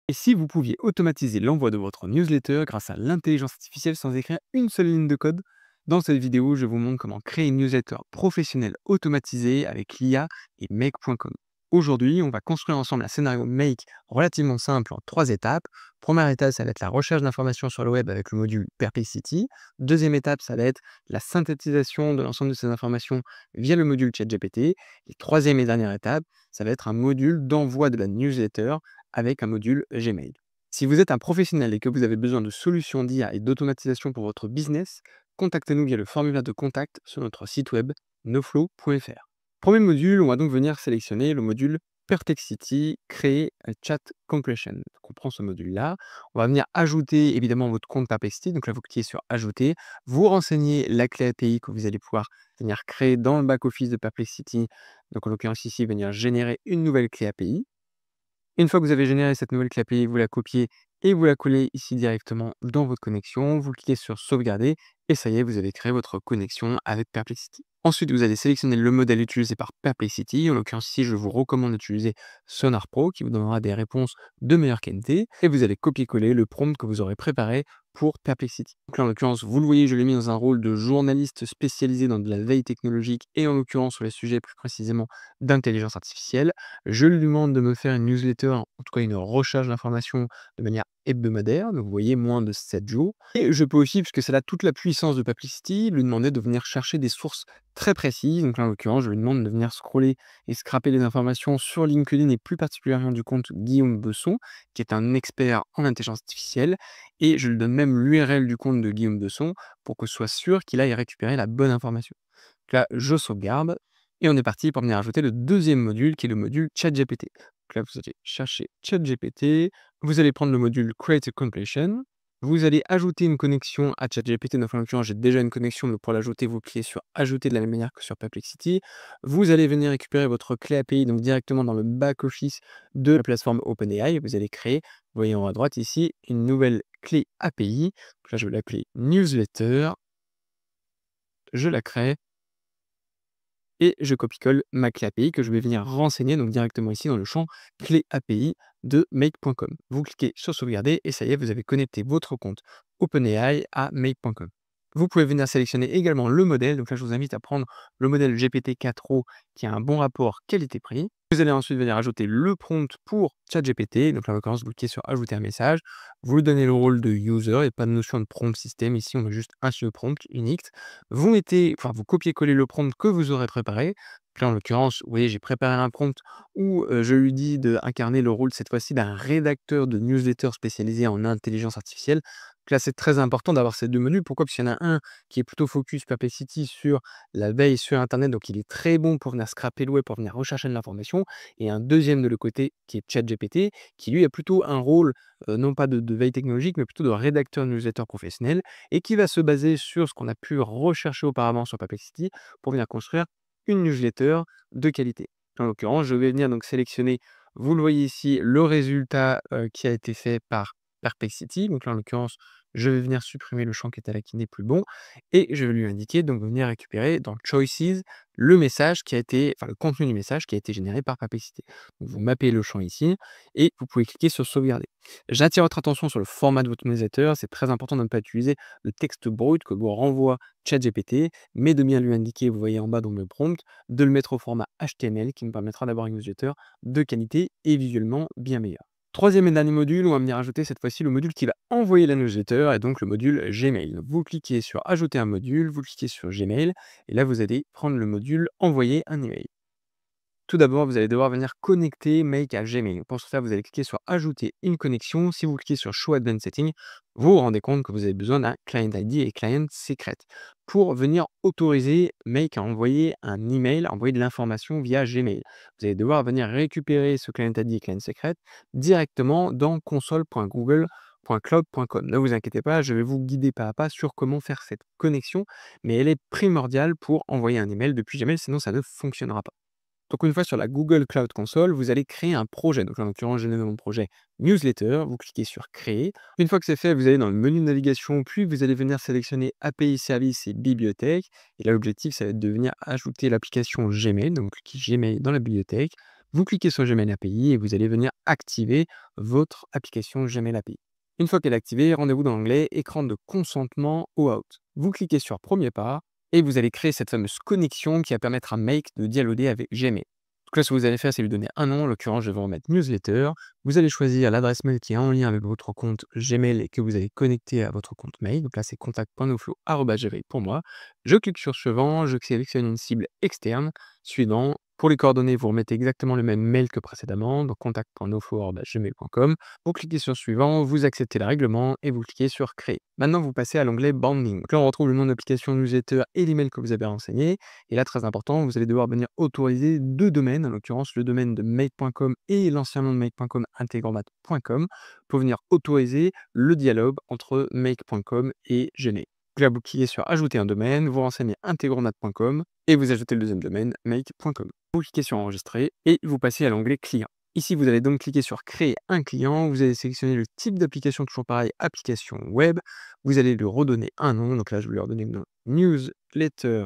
Et si vous pouviez automatiser l'envoi de votre newsletter grâce à l'intelligence artificielle sans écrire une seule ligne de code? Dans cette vidéo, je vous montre comment créer une newsletter professionnelle automatisée avec l'IA et make.com. Aujourd'hui, on va construire ensemble un scénario Make relativement simple en 3 étapes. Première étape, ça va être la recherche d'informations sur le web avec le module Perplexity. Deuxième étape, ça va être la synthétisation de l'ensemble de ces informations via le module ChatGPT. Et troisième et dernière étape, ça va être un module d'envoi de la newsletter avec un module Gmail. Si vous êtes un professionnel et que vous avez besoin de solutions d'IA et d'automatisation pour votre business, contactez-nous via le formulaire de contact sur notre site web noflow.fr. Premier module, on va donc venir sélectionner le module Perplexity, créer un chat completion. Donc on prend ce module-là, on va venir ajouter évidemment votre compte Perplexity. Donc là, vous cliquez sur Ajouter, vous renseignez la clé API que vous allez pouvoir venir créer dans le back-office de Perplexity. Donc en l'occurrence ici, venir générer une nouvelle clé API. Une fois que vous avez généré cette nouvelle clé API, vous la copiez et vous la collez ici directement dans votre connexion. Vous cliquez sur sauvegarder et ça y est, vous avez créé votre connexion avec Perplexity. Ensuite, vous allez sélectionner le modèle utilisé par Perplexity. En l'occurrence, ici, je vous recommande d'utiliser Sonar Pro qui vous donnera des réponses de meilleure qualité. Et vous allez copier-coller le prompt que vous aurez préparé pour Perplexity. Donc là, en l'occurrence, vous le voyez, je l'ai mis dans un rôle de journaliste spécialisé dans de la veille technologique et en l'occurrence sur les sujets plus précisément d'intelligence artificielle. Je lui demande de me faire une newsletter, en tout cas une recherche d'informations de manière hebdomadaire, donc vous voyez moins de 7 jours. Et je peux aussi, puisque c'est là toute la puissance de Perplexity, lui demander de venir chercher des sources très précises. Donc là, en l'occurrence, je lui demande de venir scroller et scraper les informations sur LinkedIn et plus particulièrement du compte Guillaume Besson, qui est un expert en intelligence artificielle. Et je lui donne même l'URL du compte de Guillaume Besson pour que je sois sûr qu'il aille récupérer la bonne information. Donc là, je sauvegarde et on est parti pour venir ajouter le deuxième module qui est le module ChatGPT. Donc là, vous allez chercher ChatGPT, vous allez prendre le module Create a Completion, vous allez ajouter une connexion à ChatGPT. Donc en l'occurrence, j'ai déjà une connexion, mais pour l'ajouter, vous cliquez sur Ajouter de la même manière que sur Perplexity. Vous allez venir récupérer votre clé API donc directement dans le back-office de la plateforme OpenAI. Vous allez créer, vous voyez en haut à droite ici, une nouvelle clé API. Donc là, je vais l'appeler Newsletter. Je la crée et je copie-colle ma clé API que je vais venir renseigner donc directement ici dans le champ clé API de make.com. Vous cliquez sur sauvegarder et ça y est, vous avez connecté votre compte OpenAI à make.com. Vous pouvez venir sélectionner également le modèle. Donc là, je vous invite à prendre le modèle GPT-4o qui a un bon rapport qualité-prix. Vous allez ensuite venir ajouter le prompt pour ChatGPT. Donc là, en l'occurrence, vous cliquez sur ajouter un message. Vous lui donnez le rôle de user et pas de notion de prompt système. Ici, on a juste un seul prompt unique. Vous copiez-collez le prompt que vous aurez préparé. Donc là, en l'occurrence, vous voyez, j'ai préparé un prompt où je lui dis d'incarner le rôle cette fois-ci d'un rédacteur de newsletter spécialisé en intelligence artificielle. Donc là, c'est très important d'avoir ces deux menus. Pourquoi? Parce qu'il y en a un qui est plutôt focus Perplexity sur la veille sur Internet, donc il est très bon pour venir scraper le web, pour venir rechercher de l'information. Et un deuxième de le côté qui est ChatGPT, qui lui a plutôt un rôle non pas de veille technologique, mais plutôt de rédacteur de newsletter professionnel et qui va se baser sur ce qu'on a pu rechercher auparavant sur Perplexity pour venir construire une newsletter de qualité. En l'occurrence, je vais venir donc sélectionner, vous le voyez ici, le résultat qui a été fait par Perplexity. Donc là, en l'occurrence, je vais venir supprimer le champ qui n'est plus bon et je vais lui indiquer donc de venir récupérer dans Choices le message qui a été, enfin le contenu du message qui a été généré par Perplexity. Donc vous mappez le champ ici et vous pouvez cliquer sur sauvegarder. J'attire votre attention sur le format de votre newsletter. C'est très important de ne pas utiliser le texte brut que vous renvoie ChatGPT, mais de bien lui indiquer, vous voyez en bas dans le prompt, de le mettre au format HTML qui me permettra d'avoir une newsletter de qualité et visuellement bien meilleure. Troisième et dernier module, on va venir ajouter cette fois-ci le module qui va envoyer la newsletter et donc le module Gmail. Vous cliquez sur Ajouter un module, vous cliquez sur Gmail et là vous allez prendre le module Envoyer un email. Tout d'abord, vous allez devoir venir connecter Make à Gmail. Pour ça, vous allez cliquer sur Ajouter une connexion. Si vous cliquez sur Show Advanced Settings, vous vous rendez compte que vous avez besoin d'un Client ID et Client Secret pour venir autoriser Make à envoyer un email, à envoyer de l'information via Gmail. Vous allez devoir venir récupérer ce Client ID et Client Secret directement dans console.google.cloud.com. Ne vous inquiétez pas, je vais vous guider pas à pas sur comment faire cette connexion, mais elle est primordiale pour envoyer un email depuis Gmail, sinon ça ne fonctionnera pas. Donc une fois sur la Google Cloud Console, vous allez créer un projet. Donc en l'occurrence, j'ai nommé mon projet Newsletter. Vous cliquez sur Créer. Une fois que c'est fait, vous allez dans le menu de navigation, puis vous allez venir sélectionner API Service et Bibliothèque. Et là, l'objectif, ça va être de venir ajouter l'application Gmail. Donc cliquez Gmail dans la bibliothèque. Vous cliquez sur Gmail API et vous allez venir activer votre application Gmail API. Une fois qu'elle est activée, rendez-vous dans l'onglet écran de consentement OAuth. Vous cliquez sur premier pas et vous allez créer cette fameuse connexion qui va permettre à Make de dialoguer avec Gmail. Donc là, ce que vous allez faire, c'est lui donner un nom. En l'occurrence, je vais remettre newsletter. Vous allez choisir l'adresse mail qui est en lien avec votre compte Gmail et que vous avez connecté à votre compte mail. Donc là, c'est contact.noflo@gmail pour moi. Je clique sur suivant, je sélectionne une cible externe. Suivant, pour les coordonnées, vous remettez exactement le même mail que précédemment, donc contact.noflo@gmail.com. Vous cliquez sur suivant, vous acceptez le règlement et vous cliquez sur créer. Maintenant, vous passez à l'onglet Branding. Donc là, on retrouve le nom d'application newsletter et l'email que vous avez renseigné. Et là, très important, vous allez devoir venir autoriser deux domaines, en l'occurrence le domaine de make.com et l'ancien nom de make.com integromat.com, pour venir autoriser le dialogue entre make.com et Gmail. Donc là, vous cliquez sur ajouter un domaine, vous renseignez integromat.com et vous ajoutez le deuxième domaine, make.com. Vous cliquez sur enregistrer et vous passez à l'onglet client. Ici, vous allez donc cliquer sur créer un client, vous allez sélectionner le type d'application, toujours pareil, application web, vous allez lui redonner un nom, donc là je vais lui redonner le nom newsletter.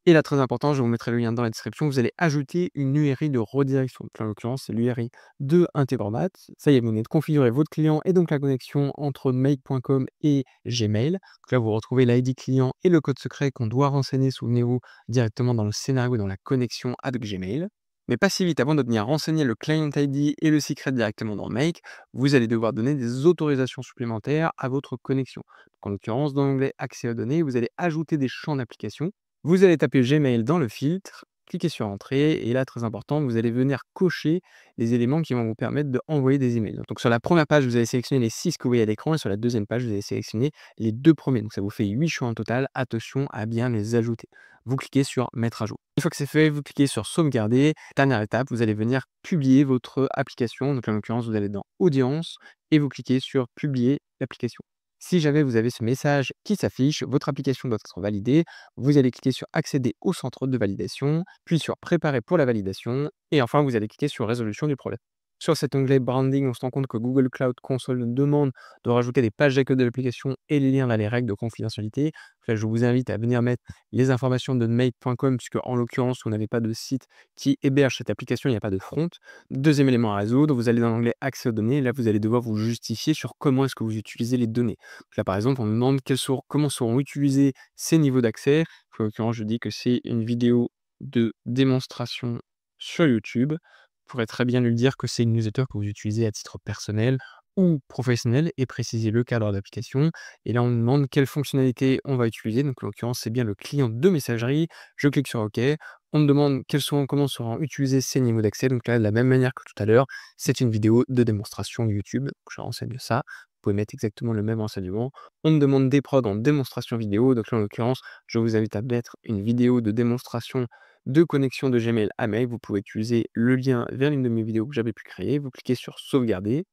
Et là, très important, je vous mettrai le lien dans la description, vous allez ajouter une URI de redirection. Donc là, en l'occurrence, c'est l'URI de Integromat. Ça y est, vous venez de configurer votre client et donc la connexion entre make.com et Gmail. Donc là, vous retrouvez l'ID client et le code secret qu'on doit renseigner, souvenez-vous, directement dans le scénario, dans la connexion avec Gmail. Mais pas si vite, avant de venir renseigner le client ID et le secret directement dans Make, vous allez devoir donner des autorisations supplémentaires à votre connexion. Donc, en l'occurrence, dans l'onglet Accès aux données, vous allez ajouter des champs d'application. Vous allez taper Gmail dans le filtre, cliquez sur Entrée et là, très important, vous allez venir cocher les éléments qui vont vous permettre d'envoyer des emails. Donc sur la première page, vous allez sélectionner les 6 que vous voyez à l'écran et sur la deuxième page, vous allez sélectionner les 2 premiers. Donc ça vous fait 8 choix en total. Attention à bien les ajouter. Vous cliquez sur Mettre à jour. Une fois que c'est fait, vous cliquez sur Sauvegarder. Dernière étape, vous allez venir publier votre application. Donc en l'occurrence, vous allez dans Audience et vous cliquez sur Publier l'application. Si jamais vous avez ce message qui s'affiche, votre application doit être validée. Vous allez cliquer sur Accéder au centre de validation, puis sur Préparer pour la validation, et enfin vous allez cliquer sur Résolution du problème. Sur cet onglet Branding, on se rend compte que Google Cloud Console nous demande de rajouter des pages d'accueil de l'application et les liens vers les règles de confidentialité. Là, je vous invite à venir mettre les informations de make.com, puisque en l'occurrence, vous n'avez pas de site qui héberge cette application, il n'y a pas de front. Deuxième élément à résoudre, vous allez dans l'onglet Accès aux données. Là, vous allez devoir vous justifier sur comment est-ce que vous utilisez les données. Donc là, par exemple, on nous demande comment seront utilisés ces niveaux d'accès. En l'occurrence, je dis que c'est une vidéo de démonstration sur YouTube. Vous pourrez très bien lui dire que c'est une newsletter que vous utilisez à titre personnel ou professionnel et préciser le cadre d'application. Et là, on nous demande quelle fonctionnalité on va utiliser. Donc, en l'occurrence, c'est bien le client de messagerie. Je clique sur OK. On me demande comment seront utilisés ces niveaux d'accès. Donc là, de la même manière que tout à l'heure, c'est une vidéo de démonstration YouTube. Donc, je renseigne ça. Vous pouvez mettre exactement le même renseignement. On me demande des prods en démonstration vidéo. Donc là, en l'occurrence, je vous invite à mettre une vidéo de démonstration de connexion de Gmail à Mail. Vous pouvez utiliser le lien vers l'une de mes vidéos que j'avais pu créer. Vous cliquez sur Sauvegarder.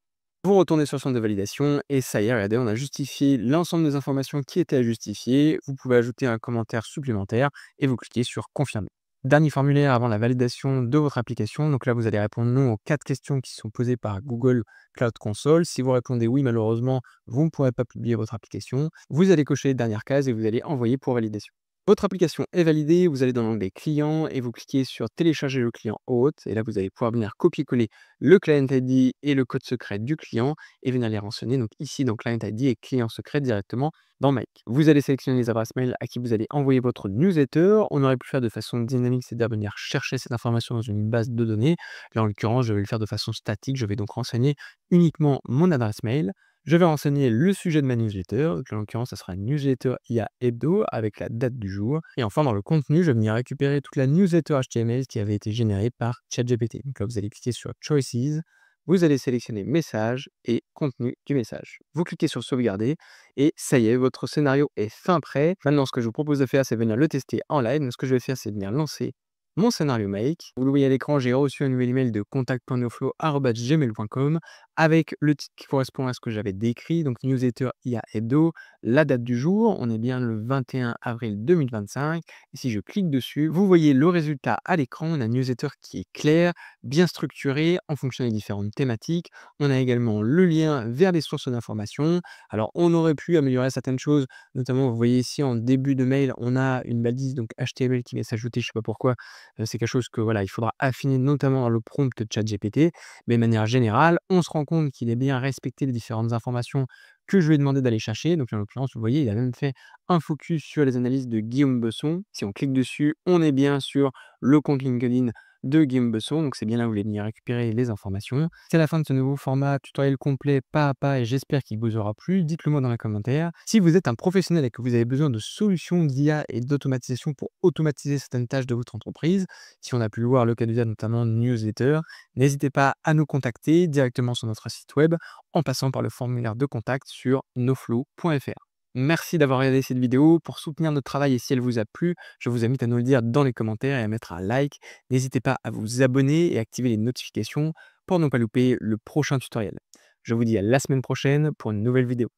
Vous retournez sur le centre de validation et ça y est, regardez, on a justifié l'ensemble des informations qui étaient à justifier. Vous pouvez ajouter un commentaire supplémentaire et vous cliquez sur Confirmer. Dernier formulaire avant la validation de votre application. Donc là, vous allez répondre non aux 4 questions qui sont posées par Google Cloud Console. Si vous répondez oui, malheureusement, vous ne pourrez pas publier votre application. Vous allez cocher les dernières cases et vous allez envoyer pour validation. Votre application est validée, vous allez dans l'onglet client et vous cliquez sur télécharger le client hôte. Et là, vous allez pouvoir venir copier-coller le client ID et le code secret du client et venir les renseigner. Donc ici, dans client ID et client secret directement dans Make. Vous allez sélectionner les adresses mail à qui vous allez envoyer votre newsletter. On aurait pu le faire de façon dynamique, c'est-à-dire venir chercher cette information dans une base de données. Là, en l'occurrence, je vais le faire de façon statique. Je vais donc renseigner uniquement mon adresse mail. Je vais renseigner le sujet de ma newsletter, donc en l'occurrence, ça sera une newsletter IA hebdo avec la date du jour. Et enfin, dans le contenu, je vais venir récupérer toute la newsletter HTML qui avait été générée par ChatGPT. Donc là, vous allez cliquer sur Choices, vous allez sélectionner Message et Contenu du message. Vous cliquez sur Sauvegarder et ça y est, votre scénario est fin prêt. Maintenant, ce que je vous propose de faire, c'est venir le tester en live. Donc, ce que je vais faire, c'est venir lancer mon scénario Make. Vous le voyez à l'écran, j'ai reçu un nouvel email de contact.noflo@gmail.com avec le titre qui correspond à ce que j'avais décrit, donc newsletter IA Hebdo, la date du jour, on est bien le 21 avril 2025. Et si je clique dessus, vous voyez le résultat à l'écran. On a une newsletter qui est claire, bien structurée en fonction des différentes thématiques. On a également le lien vers des sources d'informations. Alors, on aurait pu améliorer certaines choses, notamment, vous voyez ici en début de mail, on a une balise donc HTML qui vient s'ajouter, je ne sais pas pourquoi. C'est quelque chose que voilà, il faudra affiner notamment dans le prompt ChatGPT. Mais de manière générale, on se rend compte qu'il est bien respecté les différentes informations que je lui ai demandé d'aller chercher. Donc, en l'occurrence, vous voyez, il a même fait un focus sur les analyses de Guillaume Besson. Si on clique dessus, on est bien sur le compte LinkedIn de Guillaume Besson. Donc, c'est bien là où vous voulez venir récupérer les informations. C'est la fin de ce nouveau format tutoriel complet pas à pas et j'espère qu'il vous aura plu. Dites-le moi dans les commentaires. Si vous êtes un professionnel et que vous avez besoin de solutions d'IA et d'automatisation pour automatiser certaines tâches de votre entreprise, si on a pu le voir, le cas d'usage notamment newsletter, n'hésitez pas à nous contacter directement sur notre site web en passant par le formulaire de contact sur noflow.fr. Merci d'avoir regardé cette vidéo. Pour soutenir notre travail et si elle vous a plu, je vous invite à nous le dire dans les commentaires et à mettre un like. N'hésitez pas à vous abonner et activer les notifications pour ne pas louper le prochain tutoriel. Je vous dis à la semaine prochaine pour une nouvelle vidéo.